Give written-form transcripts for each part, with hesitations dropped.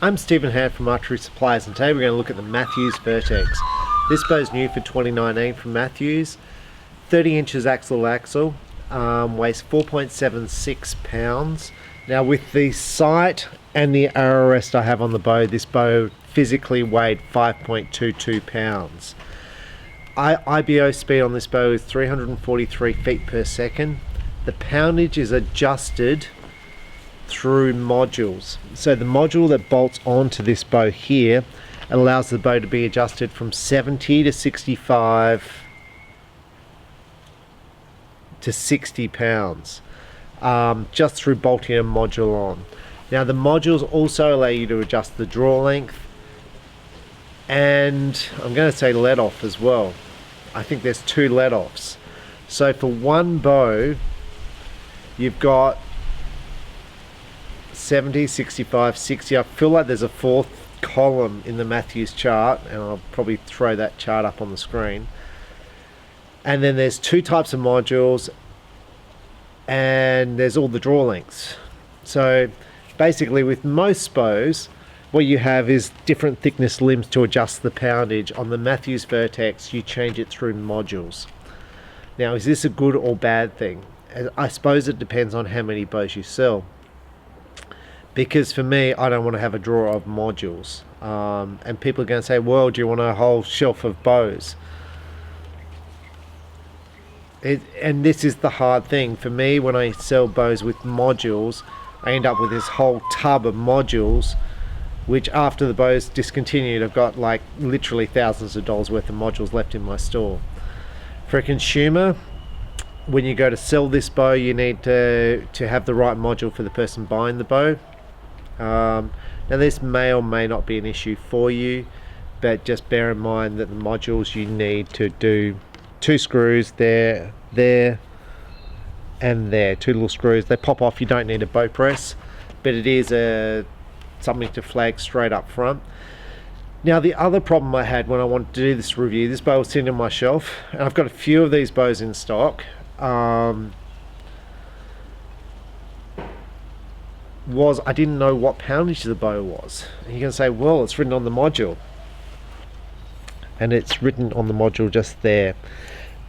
I'm Stephen Hand from Archery Supplies, and today we're going to look at the Mathews Vertix. This bow is new for 2019 from Mathews. 30 inches axle to axle, weighs 4.76 pounds. Now with the sight and the arrow rest I have on the bow, this bow physically weighed 5.22 pounds. IBO speed on this bow is 343 feet per second. The poundage is adjusted through modules. So the module that bolts onto this bow here allows the bow to be adjusted from 70 to 65 to 60 pounds just through bolting a module on. Now the modules also allow you to adjust the draw length and I'm going to say let off as well. I think there's 2 let offs. So for one bow you've got 70, 65, 60. I feel like there's a 4th column in the Mathews chart, and I'll probably throw that chart up on the screen. And then there's 2 types of modules, and there's all the draw lengths. So basically with most bows, what you have is different thickness limbs to adjust the poundage. On the Mathews Vertix, you change it through modules. Now, is this a good or bad thing? I suppose it depends on how many bows you sell. Because for me, I don't want to have a drawer of modules. And people are going to say, well, do you want a whole shelf of bows? And this is the hard thing. For me, when I sell bows with modules, I end up with this whole tub of modules, which after the bow's discontinued, I've got like literally thousands of dollars worth of modules left in my store. For a consumer, when you go to sell this bow, you need to have the right module for the person buying the bow. Now this may or may not be an issue for you, but just bear in mind that the modules you need to do 2 screws there, and there, 2 little screws. They pop off. You don't need a bow press, but it is something to flag straight up front. Now the other problem I had when I wanted to do this review, this bow was sitting on my shelf, and I've got a few of these bows in stock. Was I didn't know what poundage the bow was. And you can say, well, it's written on the module, and it's written on the module just there.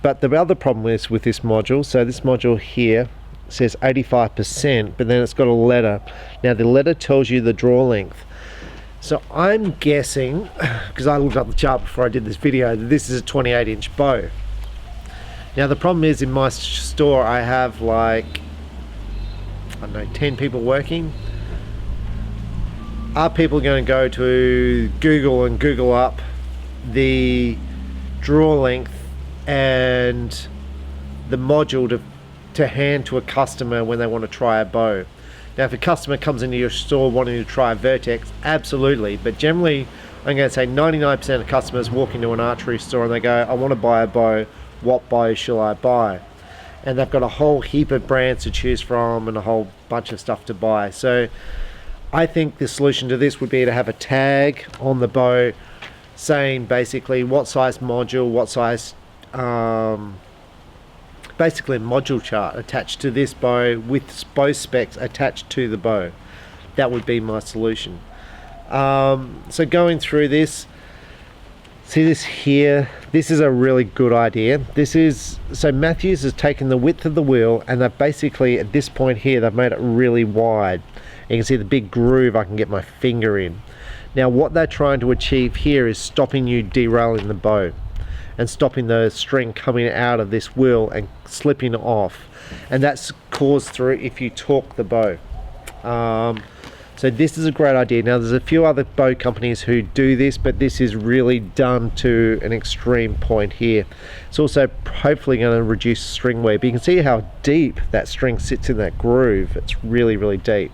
But the other problem is with this module, so this module here says 85%, but then it's got a letter. Now the letter tells you the draw length. So I'm guessing, because I looked up the chart before I did this video, that this is a 28-inch bow. Now the problem is in my store I have like, I don't know, 10 people working. Are people going to go to Google and Google up the draw length and the module to hand to a customer when they want to try a bow? Now if a customer comes into your store wanting to try a Vertix, absolutely, but generally I'm going to say 99% of customers walk into an archery store and they go, I want to buy a bow, what bow shall I buy? And they've got a whole heap of brands to choose from and a whole bunch of stuff to buy. So I think the solution to this would be to have a tag on the bow saying basically what size module, what size, basically a module chart attached to this bow with bow specs attached to the bow. That would be my solution. So going through this, see this here, this is a really good idea. So Mathews has taken the width of the wheel and they've basically, at this point here, they've made it really wide. You can see the big groove I can get my finger in. Now what they're trying to achieve here is stopping you derailing the bow and stopping the string coming out of this wheel and slipping off. And that's caused through if you torque the bow. So this is a great idea. Now there's a few other bow companies who do this, but this is really done to an extreme point here. It's also hopefully going to reduce string wear, but you can see how deep that string sits in that groove. It's really, really deep.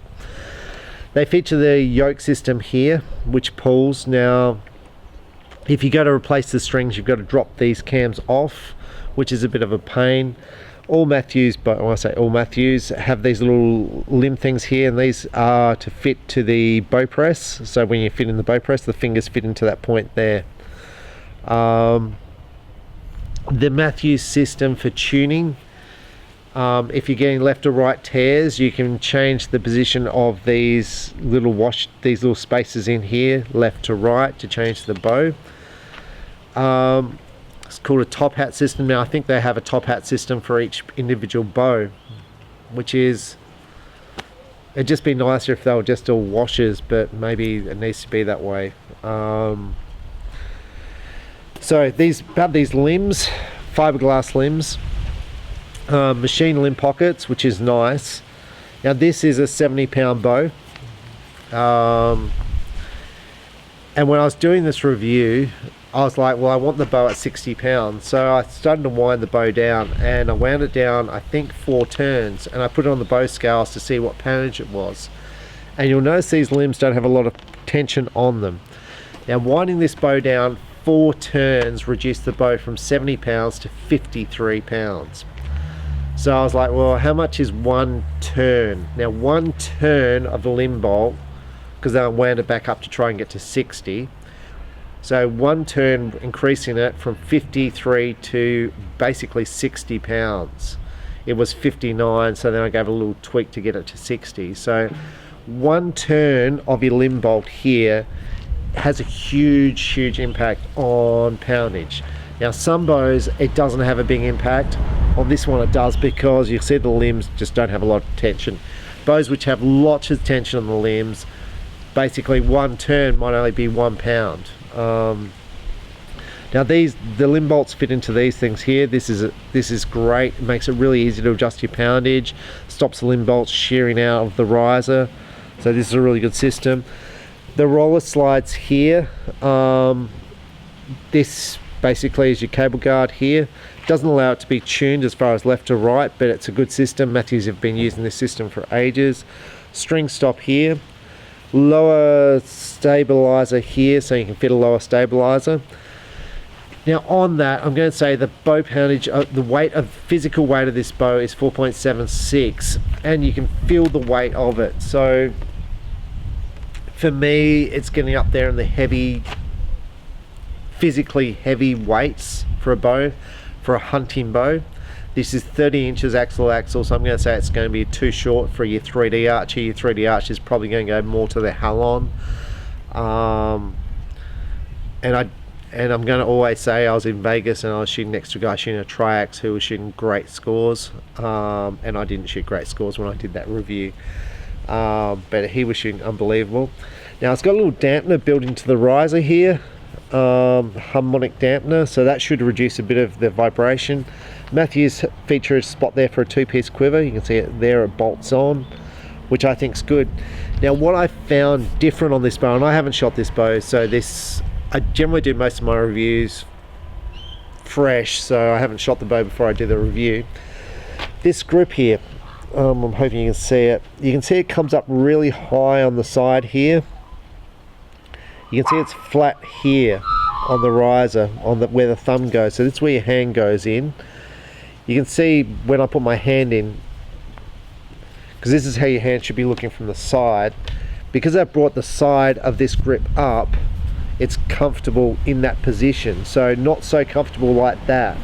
They feature the yoke system here, which pulls. Now, if you go to replace the strings, you've got to drop these cams off, which is a bit of a pain. All Mathews, but when I say all Mathews, have these little limb things here, and these are to fit to the bow press. So when you fit in the bow press, the fingers fit into that point there. The Mathews system for tuning If you're getting left or right tears, you can change the position of these little spaces in here, left to right, to change the bow. It's called a top hat system. Now I think they have a top hat system for each individual bow, which is, it'd just be nicer if they were just all washers, but maybe it needs to be that way. So these limbs, fiberglass limbs, machine limb pockets, which is nice. Now this is a 70-pound bow, and when I was doing this review, I was like, well, I want the bow at 60 pounds. So I started to wind the bow down, and I wound it down, I think 4 turns, and I put it on the bow scales to see what poundage it was. And you'll notice these limbs don't have a lot of tension on them. Now winding this bow down 4 turns reduced the bow from 70 pounds to 53 pounds. So I was like, well, how much is 1 turn? Now 1 turn of the limb bolt, because then I wound it back up to try and get to 60. So 1 turn increasing it from 53 to basically 60 pounds. It was 59, so then I gave a little tweak to get it to 60. So 1 turn of your limb bolt here has a huge impact on poundage. Now some bows, it doesn't have a big impact. On this one it does, because you see the limbs just don't have a lot of tension. Bows which have lots of tension on the limbs, basically 1 turn might only be 1 pound. Now the limb bolts fit into these things here. This is great. It makes it really easy to adjust your poundage, stops the limb bolts shearing out of the riser. So this is a really good system. The roller slides here, this basically is your cable guard here. Doesn't allow it to be tuned as far as left to right, but it's a good system. Mathews have been using this system for ages. String stop here, lower stabilizer here, so you can fit a lower stabilizer. Now on that, I'm going to say the bow poundage, the physical weight of this bow is 4.76, and you can feel the weight of it. So for me, it's getting up there in the physically heavy weights for a bow, for a hunting bow. This is 30 inches axle, so I'm going to say it's going to be too short for your 3D Archer. Your 3D Archer is probably going to go more to the Halon. And I'm going to always say I was in Vegas and I was shooting next to a guy shooting a Triax who was shooting great scores, and I didn't shoot great scores when I did that review, but he was shooting unbelievable. Now it's got a little dampener built into the riser here, harmonic dampener, so that should reduce a bit of the vibration. Mathews features a spot there for a 2-piece quiver. You can see it there, it bolts on, which I think is good. Now what I found different on this bow, and I haven't shot this bow, so I generally do most of my reviews fresh, so I haven't shot the bow before I do the review. This grip here, I'm hoping you can see it. You can see it comes up really high on the side here. You can see it's flat here on the riser, where the thumb goes. So that's where your hand goes in. You can see when I put my hand in, because this is how your hand should be looking from the side. Because I brought the side of this grip up, it's comfortable in that position. So not so comfortable like that.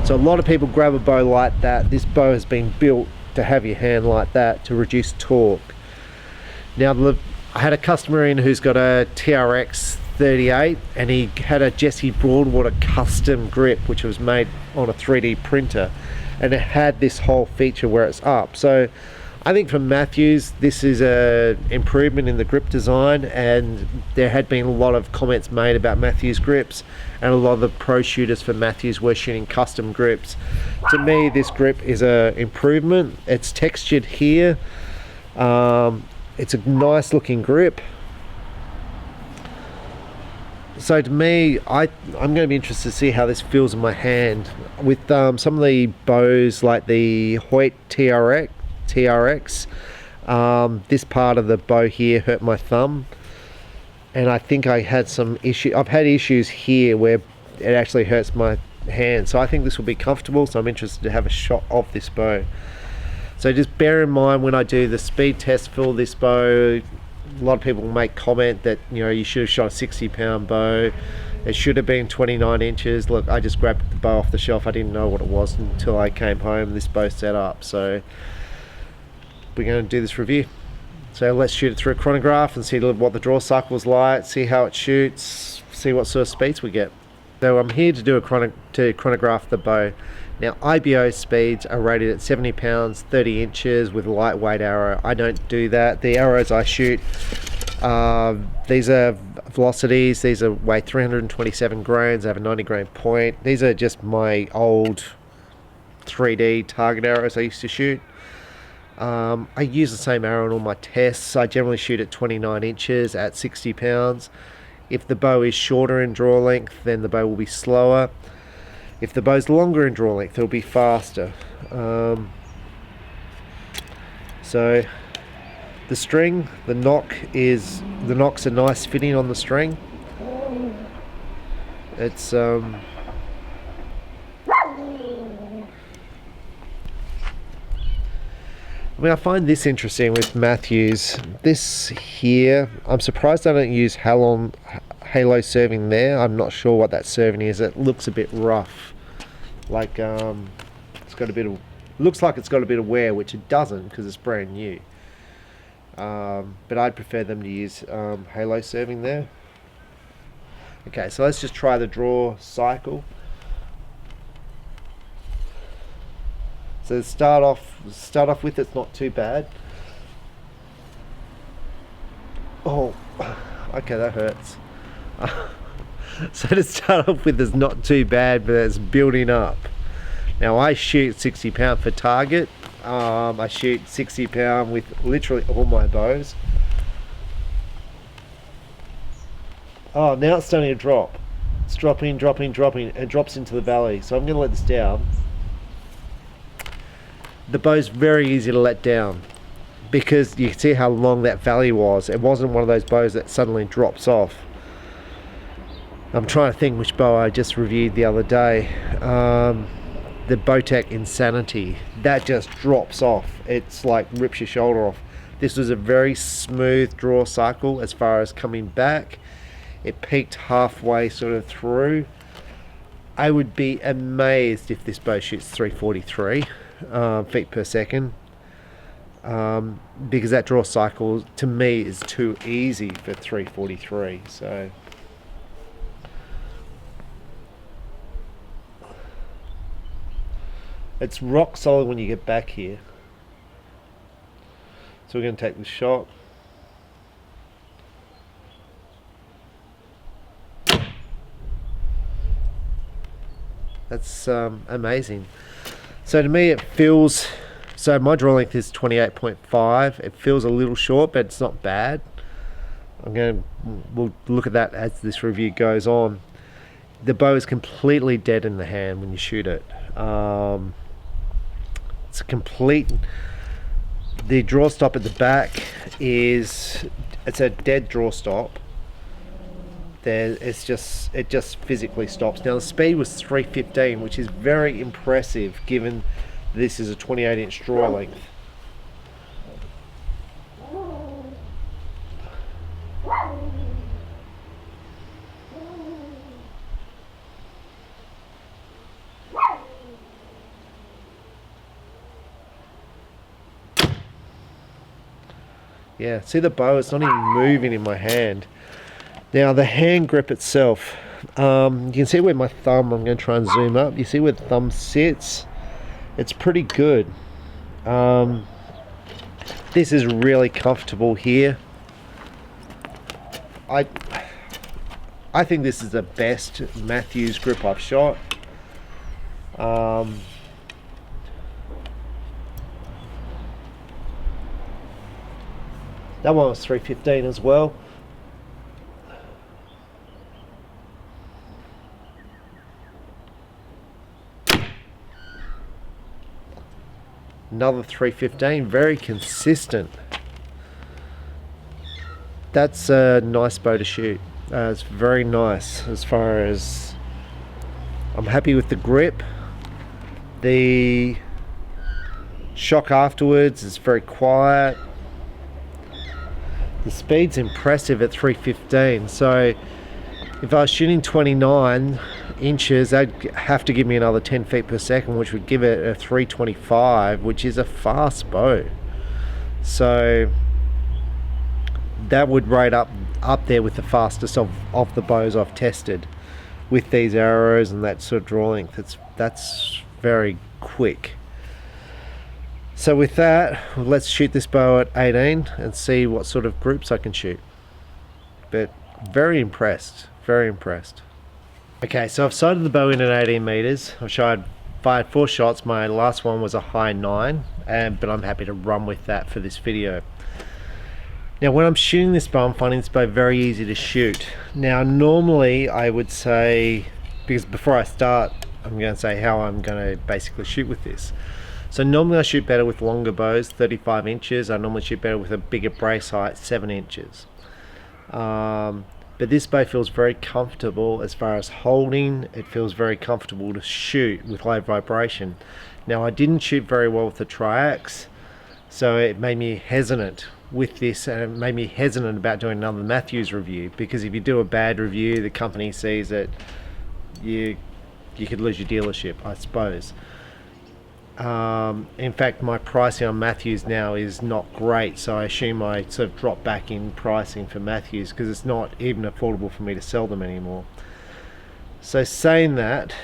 So a lot of people grab a bow like that. This bow has been built to have your hand like that to reduce torque. Now I had a customer in who's got a TRX 38, and he had a Jesse Broadwater custom grip which was made on a 3D printer, and it had this whole feature where it's up. So I think for Mathews, this is a improvement in the grip design, and there had been a lot of comments made about Mathews grips, and a lot of the pro shooters for Mathews were shooting custom grips. To me, this grip is a improvement. It's textured here. It's a nice looking grip. So to me, I'm going to be interested to see how this feels in my hand. With some of the bows like the Hoyt TRX, this part of the bow here hurt my thumb, and I think I had some issue. I've had issues here where it actually hurts my hand. So I think this will be comfortable. So I'm interested to have a shot of this bow. So just bear in mind when I do the speed test for this bow, a lot of people make comment that, you know, you should have shot a 60-pound bow. It should have been 29 inches. Look, I just grabbed the bow off the shelf. I didn't know what it was until I came home, this bow set up. So we're going to do this review. So let's shoot it through a chronograph and see what the draw cycle is like, see how it shoots, see what sort of speeds we get. So I'm here to do to chronograph the bow. Now IBO speeds are rated at 70 pounds, 30 inches with a lightweight arrow. I don't do that. The arrows I shoot, these are velocities. These are weigh 327 grains. I have a 90 grain point. These are just my old 3D target arrows I used to shoot. I use the same arrow in all my tests. I generally shoot at 29 inches at 60 pounds. If the bow is shorter in draw length, then the bow will be slower. If the bow's longer in draw length, it'll be faster. So the string, the nock's a nice fitting on the string. It's I mean, I find this interesting with Mathews. This here, I'm surprised I don't use halo serving there. I'm not sure what that serving is. It looks a bit rough. Like it's got a bit of, looks like it's got a bit of wear, which it doesn't because it's brand new. But I'd prefer them to use halo serving there. Okay, so let's just try the draw cycle. So start off with, it's not too bad. Oh, okay, that hurts. So to start off with, it's not too bad, but it's building up. Now I shoot 60 pound for target. I shoot 60 pound with literally all my bows. Oh, now it's starting to drop. It's dropping, dropping, dropping. It drops into the valley. So I'm going to let this down. The bow's very easy to let down because you can see how long that valley was. It wasn't one of those bows that suddenly drops off. I'm trying to think which bow I just reviewed the other day. The Bowtech Insanity. That just drops off. It's like rips your shoulder off. This was a very smooth draw cycle as far as coming back. It peaked halfway sort of through. I would be amazed if this bow shoots 343 feet per second, because that draw cycle to me is too easy for 343. So it's rock solid when you get back here. So we're going to take the shot. That's amazing. So to me it feels, so my draw length is 28.5. It feels a little short, but it's not bad. We'll look at that as this review goes on. The bow is completely dead in the hand when you shoot it. It's a complete, the draw stop at the back it's a dead draw stop. It just physically stops. Now the speed was 315, which is very impressive given this is a 28-inch draw length. Yeah, see the bow, it's not even moving in my hand. Now the hand grip itself, you can see where my thumb, I'm going to try and zoom up, you see where the thumb sits? It's pretty good. This is really comfortable here. I think this is the best Mathews grip I've shot. That one was 315 as well. Another 315, very consistent. That's a nice bow to shoot. It's very nice as far as, I'm happy with the grip. The shock afterwards is very quiet. The speed's impressive at 315, so If I was shooting 29 inches, they'd have to give me another 10 feet per second, which would give it a 325, which is a fast bow. So that would rate up there with the fastest of the bows I've tested with these arrows and that sort of draw length. That's very quick. So with that, let's shoot this bow at 18 and see what sort of groups I can shoot. But very impressed, very impressed. Okay, so I've sighted the bow in at 18 meters. I've fired 4 shots. My last one was a high 9, but I'm happy to run with that for this video. Now when I'm shooting this bow, I'm finding this bow very easy to shoot. Now normally I would say, because before I start, I'm going to say how I'm going to basically shoot with this. So normally I shoot better with longer bows, 35 inches. I normally shoot better with a bigger brace height, 7 inches. But this bow feels very comfortable as far as holding. It feels very comfortable to shoot with low vibration. Now I didn't shoot very well with the Triax, so it made me hesitant with this, and it made me hesitant about doing another Mathews review, because if you do a bad review, the company sees that you could lose your dealership, I suppose. In fact, my pricing on Mathews now is not great, so I assume I sort of drop back in pricing for Mathews because it's not even affordable for me to sell them anymore. So saying that,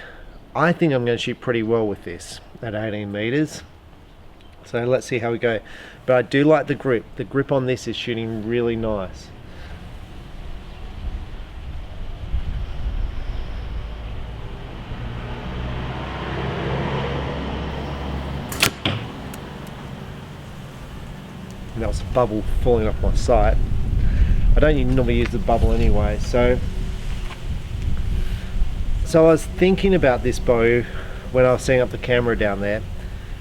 I think I'm going to shoot pretty well with this at 18 meters. So let's see how we go. But I do like the grip. The grip on this is shooting really nice. And that was a bubble falling off my sight. I don't normally use the bubble anyway, so I was thinking about this bow when I was setting up the camera down there,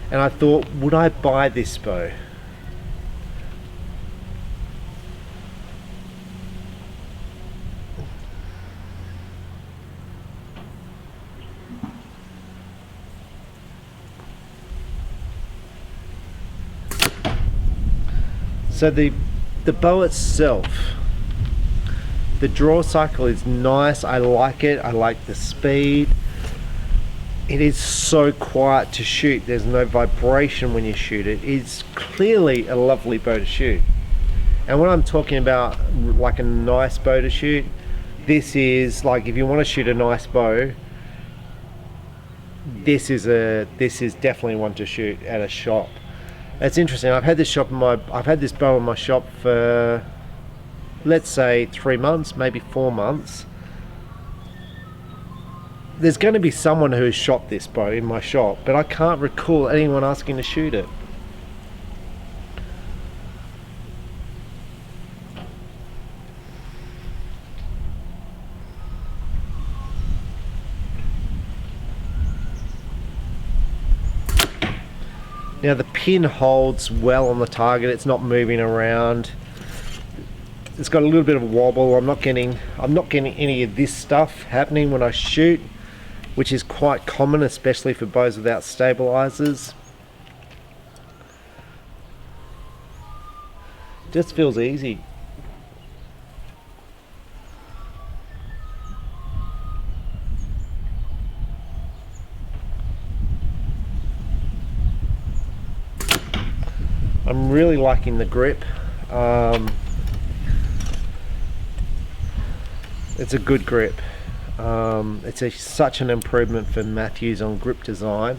and I thought, would I buy this bow? So the bow itself, the draw cycle is nice. I like it. I like the speed. It is so quiet to shoot. There's no vibration when you shoot it. It's clearly a lovely bow to shoot. And when I'm talking about like a nice bow to shoot, this is like, if you want to shoot a nice bow, this is definitely one to shoot at a shop. It's interesting. I've had this bow in my shop for, let's say, 3 months, maybe 4 months. There's going to be someone who has shot this bow in my shop, but I can't recall anyone asking to shoot it. Now the pin holds well on the target. It's not moving around. It's got a little bit of a wobble. I'm not getting any of this stuff happening when I shoot, which is quite common, especially for bows without stabilizers. Just feels easy. I'm really liking the grip. It's a good grip. It's such an improvement for Mathews on grip design.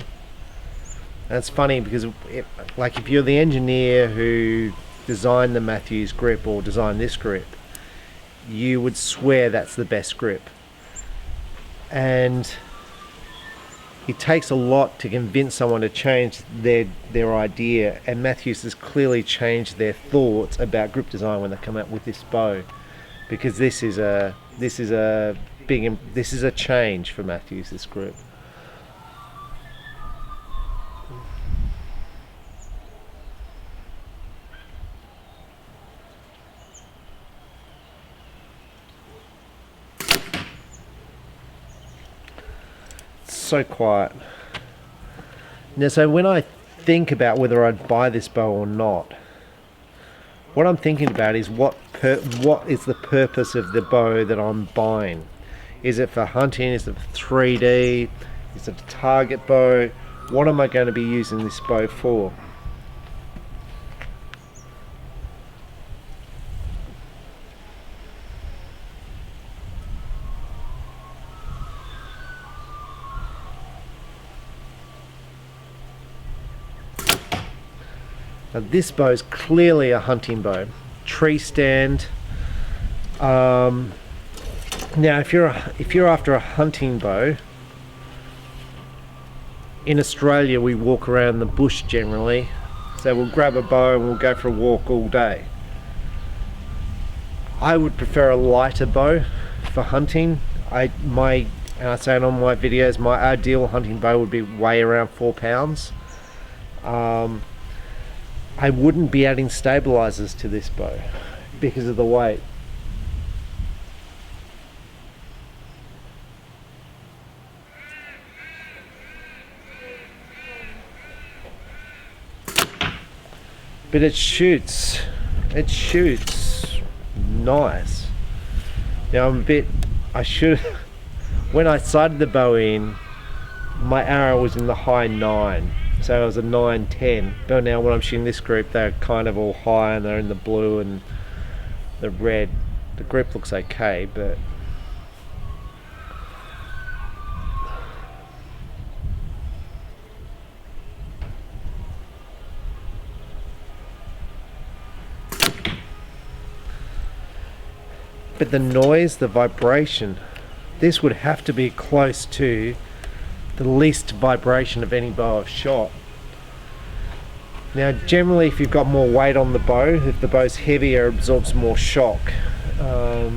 And it's funny because like if you're the engineer who designed the Mathews grip or designed this grip, you would swear that's the best grip. And it takes a lot to convince someone to change their idea, and Mathews has clearly changed their thoughts about grip design when they come out with this bow, because this is a change for Mathews, this grip. So quiet. Now, so when I think about whether I'd buy this bow or not, what I'm thinking about is what is the purpose of the bow that I'm buying. Is it for hunting? Is it for 3D? Is it a target bow? What am I going to be using this bow for? Now this bow is clearly a hunting bow. Tree stand. Now if you're after a hunting bow, in Australia we walk around the bush generally, so we'll grab a bow and we'll go for a walk all day. I would prefer a lighter bow for hunting. And I say it on my videos, my ideal hunting bow would be weigh around 4 pounds. I wouldn't be adding stabilizers to this bow because of the weight. But it shoots nice. Now when I sighted the bow in, my arrow was in the high 9, so it was a 9-10. But now when I'm shooting this group, they're kind of all high and they're in the blue and the red. The grip looks okay, but the noise, the vibration, this would have to be close to the least vibration of any bow I've shot. Now generally if you've got more weight on the bow, if the bow's heavier, it absorbs more shock. Now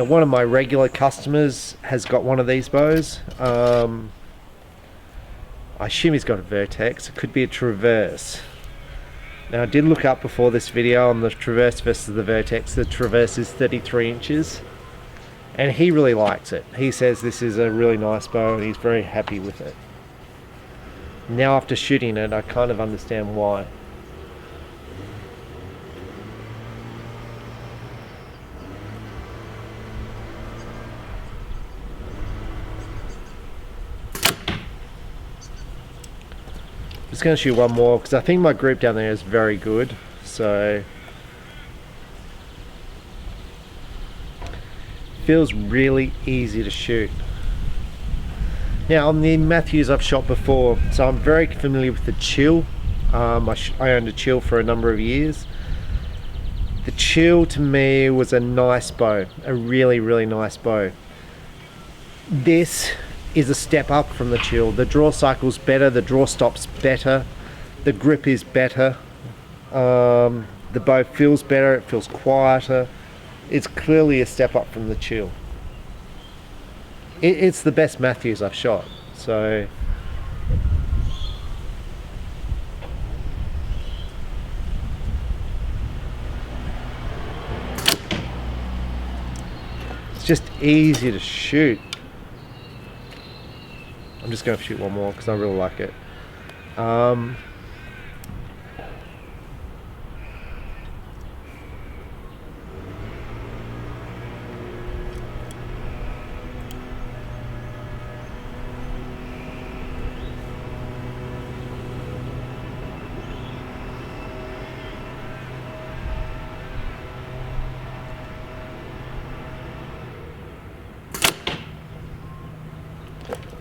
one of my regular customers has got one of these bows. I assume he's got a Vertex. It could be a Traverse. Now I did look up before this video on the Traverse versus the Vertex. The Traverse is 33 inches and he really likes it. He says this is a really nice bow and he's very happy with it. Now after shooting it, I kind of understand why. Just going to shoot one more because I think my group down there is very good. So feels really easy to shoot. Now on the Mathews I've shot before, so I'm very familiar with the Chill. I owned a Chill for a number of years. The Chill to me was a nice bow, a really nice bow. This is a step up from the Chill. The draw cycle's better, the draw stop's better, the grip is better, the bow feels better, it feels quieter. It's clearly a step up from the Chill. It's the best Mathews I've shot, so it's just easy to shoot. I'm just going to shoot one more because I really like it.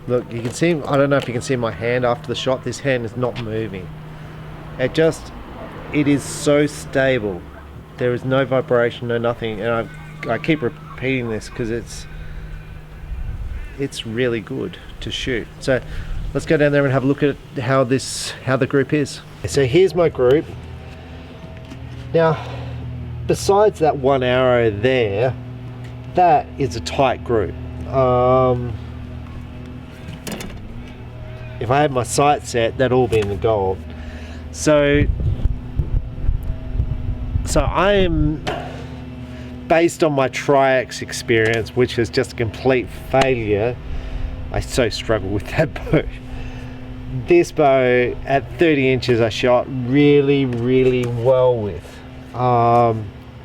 Look, you can see, I don't know if you can see my hand after the shot, this hand is not moving. It is so stable. There is no vibration, no nothing, and I keep repeating this because it's really good to shoot. So let's go down there and have a look at how the group is. So here's my group. Now, besides that one arrow there, that is a tight group. If I had my sight set, that'd all be in the gold. So I am, based on my Triax experience, which is just a complete failure. I so struggle with that bow. this bow at 30 inches I shot really, really well with.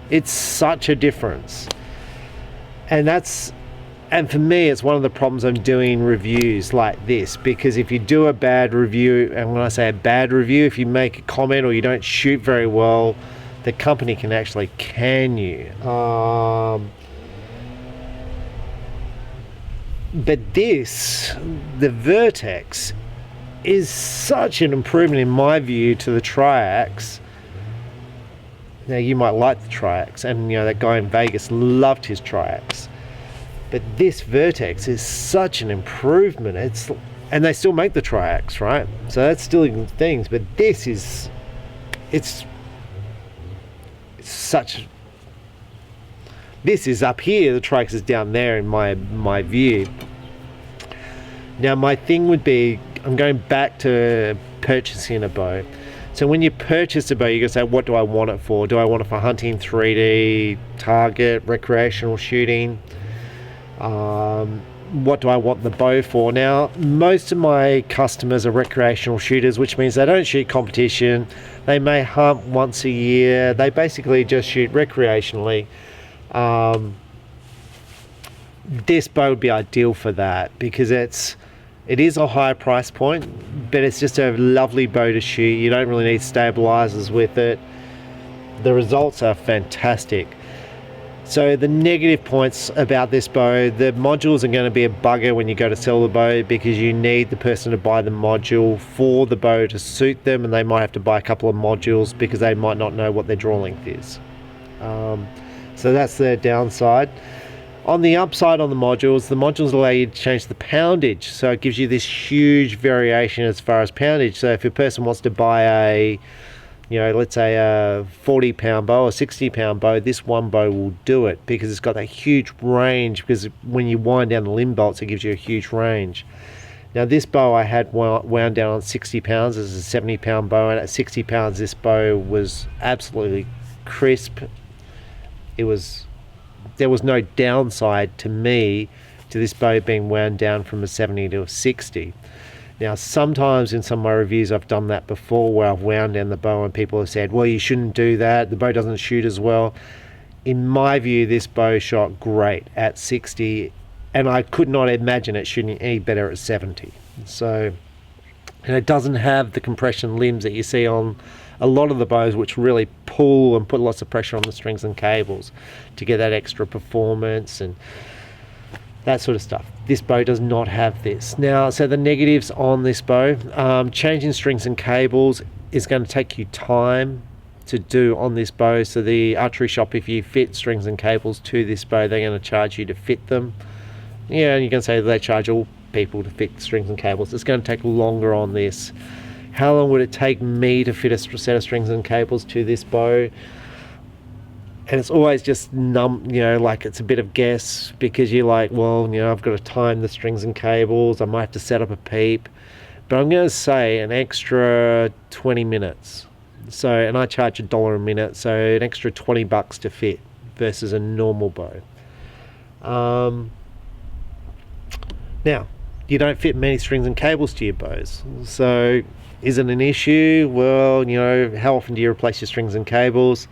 It's such a difference. And for me, it's one of the problems I'm doing reviews like this, because if you do a bad review, and when I say a bad review, if you make a comment or you don't shoot very well, the company can actually can you. But this, the Vertix, is such an improvement in my view to the Triax. Now you might like the Triax, and you know that guy in Vegas loved his Triax. But this Vertix is such an improvement. And they still make the Triax, right? So that's still things. But this is, it's such. This is up here. The Triax is down there in my view. Now my thing would be, I'm going back to purchasing a bow. So when you purchase a bow, you can say, what do I want it for? Do I want it for hunting, 3D, target, recreational shooting? What do I want the bow for? Now, most of my customers are recreational shooters, which means they don't shoot competition. They may hunt once a year. They basically just shoot recreationally. This bow would be ideal for that, because it is a high price point, but it's just a lovely bow to shoot. You don't really need stabilizers with it. The results are fantastic. So the negative points about this bow, the modules are going to be a bugger when you go to sell the bow, because you need the person to buy the module for the bow to suit them, and they might have to buy a couple of modules because they might not know what their draw length is. So that's the downside. On the upside on the modules allow you to change the poundage, so it gives you this huge variation as far as poundage. So if a person wants to buy a, you know, let's say a 40-pound bow or 60-pound bow, this one bow will do it, because it's got that huge range, because when you wind down the limb bolts, it gives you a huge range. Now this bow I had wound down on 60 pounds. This is a 70-pound bow, and at 60 pounds this bow was absolutely crisp. There was no downside to me to this bow being wound down from a 70 to a 60. Now sometimes in some of my reviews I've done that before, where I've wound down the bow and people have said, well, you shouldn't do that, the bow doesn't shoot as well. In my view, this bow shot great at 60, and I could not imagine it shooting any better at 70. So, and it doesn't have the compression limbs that you see on a lot of the bows, which really pull and put lots of pressure on the strings and cables to get that extra performance and that sort of stuff. This bow does not have this. Now, so the negatives on this bow, changing strings and cables is going to take you time to do on this bow. So the archery shop, if you fit strings and cables to this bow, they're going to charge you to fit them. Yeah, and you can say they charge all people to fit strings and cables. It's going to take longer on this. How long would it take me to fit a set of strings and cables to this bow? And it's always just like it's a bit of guess, because you're like, well, I've got to time the strings and cables, I might have to set up a peep, but I'm going to say an extra 20 minutes. So, and I charge $1 a minute, so an extra $20 to fit versus a normal bow. Now, you don't fit many strings and cables to your bows, so is it an issue? Well, how often do you replace your strings and cables?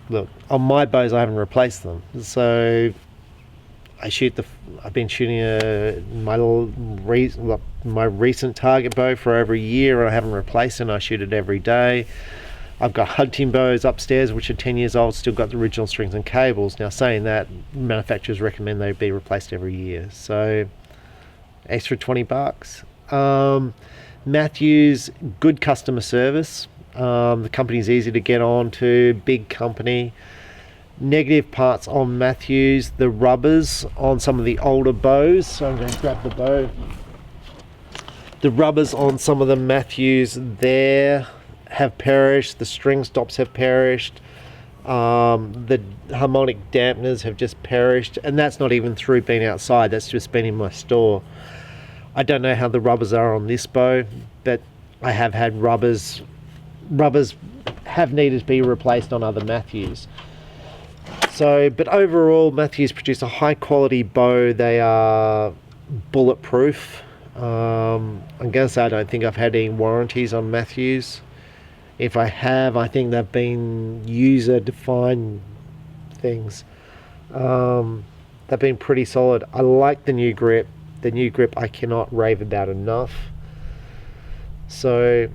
Look, on my bows I haven't replaced them, so I've been shooting my recent target bow for over a year, and I haven't replaced it, and I shoot it every day. I've got hunting bows upstairs which are 10 years old, still got the original strings and cables. Now saying that, manufacturers recommend they be replaced every year, so extra $20. Mathews, good customer service. The company's easy to get on to, big company. Negative parts on Mathews, the rubbers on some of the older bows. So I'm going to grab the bow. The rubbers on some of the Mathews there have perished. The string stops have perished. The harmonic dampeners have just perished, and that's not even through being outside, that's just been in my store. I don't know how the rubbers are on this bow, but I have had rubbers have needed to be replaced on other Mathews. So, but overall, Mathews produce a high quality bow. They are bulletproof. I'm going to say I don't think I've had any warranties on Mathews. If I have, I think they've been user-defined things. They've been pretty solid. I like the new grip. The new grip I cannot rave about enough. So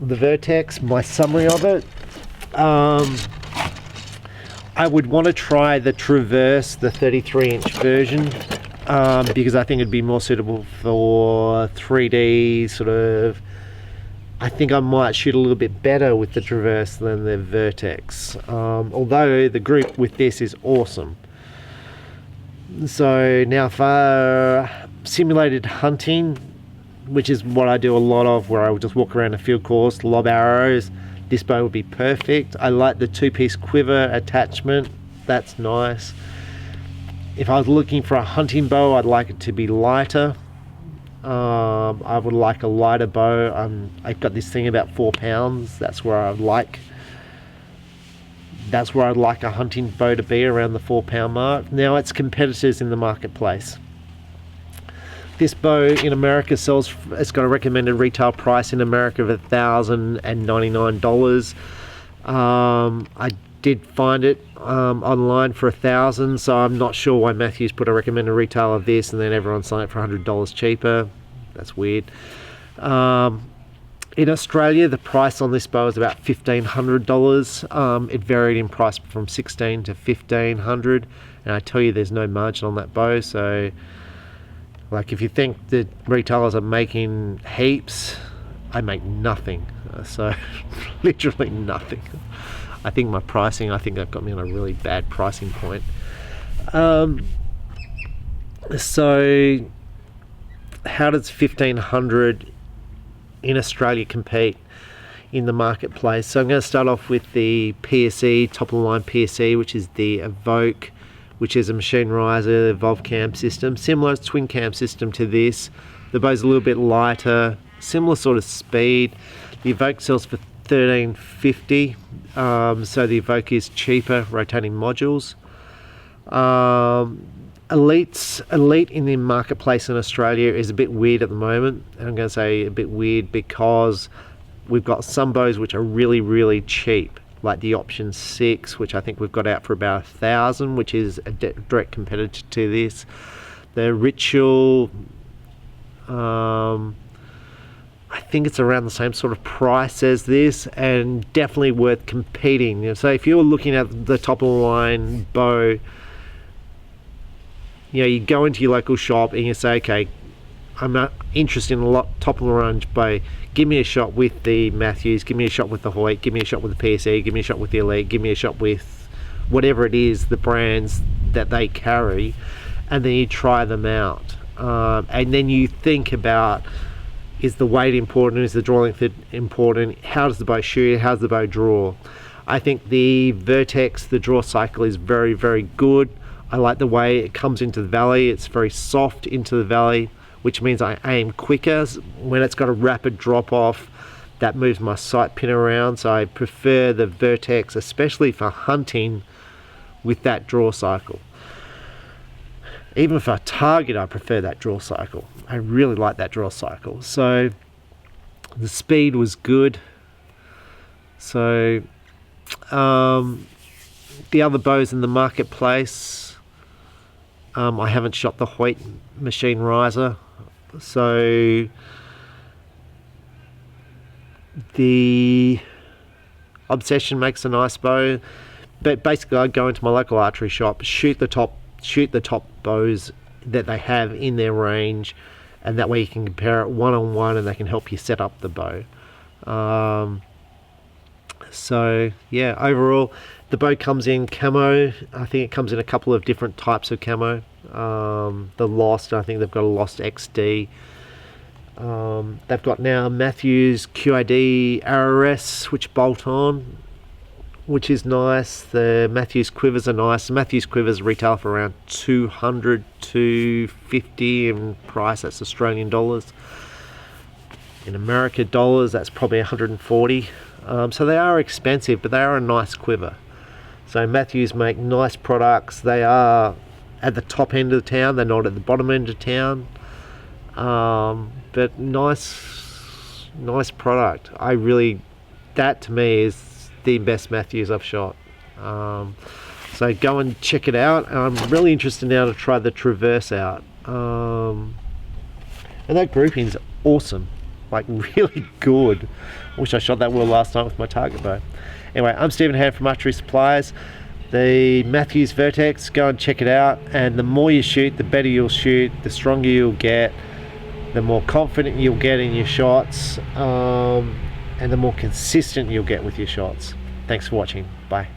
the Vertix, my summary of it, I would want to try the Traverse, the 33-inch version, because I think it'd be more suitable for 3D sort of. I think I might shoot a little bit better with the Traverse than the Vertix, although the grip with this is awesome. So now for simulated hunting, which is what I do a lot of, where I would just walk around a field course, lob arrows, this bow would be perfect. I like the two-piece quiver attachment, that's nice. If I was looking for a hunting bow, I'd like it to be lighter. I would like a lighter bow. I've got this thing about 4 pounds. That's where I'd like a hunting bow to be, around the 4 pound mark. Now its competitors in the marketplace. This bow in America sells, it's got a recommended retail price in America of $1,099. I did find it online for $1,000, so I'm not sure why Mathews put a recommended retail of this and then everyone's selling it for $100 cheaper. That's weird. In Australia, the price on this bow is about $1,500. It varied in price from $1,600 to $1,500, and I tell you, there's no margin on that bow. So, like, if you think the retailers are making heaps, I make nothing. So, literally nothing. I think my pricing, I think that got me on a really bad pricing point. So, how does $1,500 in Australia compete in the marketplace? So I'm going to start off with the PSE, top of the line PSE, which is the Evoke, which is a machine riser Evolve cam system, similar twin cam system to this. The bow's a little bit lighter, similar sort of speed. The Evoke sells for $1,350, so the Evoke is cheaper, rotating modules. Elite in the marketplace in Australia is a bit weird at the moment, and I'm going to say a bit weird because we've got some bows which are really, really cheap, like the Option 6, which I think we've got out for about $1,000, which is a direct competitor to this. The Ritual, I think it's around the same sort of price as this, and definitely worth competing. So if you're looking at the top of the line bow, you know, you go into your local shop and you say, okay, I'm not interested in a lot top of the range bow. Give me a shot with the Mathews, give me a shot with the Hoyt, give me a shot with the PSE, give me a shot with the Elite, give me a shot with whatever it is, the brands that they carry, and then you try them out. And then you think about, is the weight important, is the draw length important, how does the bow shoot, how does the bow draw? I think the Vertix, the draw cycle is very, very good. I like the way it comes into the valley. It's very soft into the valley, which means I aim quicker. When it's got a rapid drop off, that moves my sight pin around. So I prefer the Vertix, especially for hunting, with that draw cycle. Even for a target, I prefer that draw cycle. I really like that draw cycle. So the speed was good. So the other bows in the marketplace, I haven't shot the Hoyt machine riser, so the Obsession makes a nice bow, but basically I go into my local archery shop, shoot the top bows that they have in their range, and that way you can compare it one-on-one and they can help you set up the bow. So yeah, overall the bow comes in camo. I think it comes in a couple of different types of camo. The Lost, I think they've got a Lost XD. They've got now Mathews QID RRS, which bolt on, which is nice. The Mathews quivers are nice. The Mathews quivers retail for around $200 to $250 in price. That's Australian dollars. In America dollars, that's probably $140. So they are expensive, but they are a nice quiver. So Mathews make nice products. They are at the top end of the town. They're not at the bottom end of town. But nice product. That to me is the best Mathews I've shot. So go and check it out. I'm really interested now to try the Traverse out. And that grouping's awesome, like really good. I wish I shot that well last night with my target bow. Anyway, I'm Stephen Hand from Archery Supplies. The Mathews Vertix, go and check it out. And the more you shoot, the better you'll shoot, the stronger you'll get, the more confident you'll get in your shots, and the more consistent you'll get with your shots. Thanks for watching. Bye.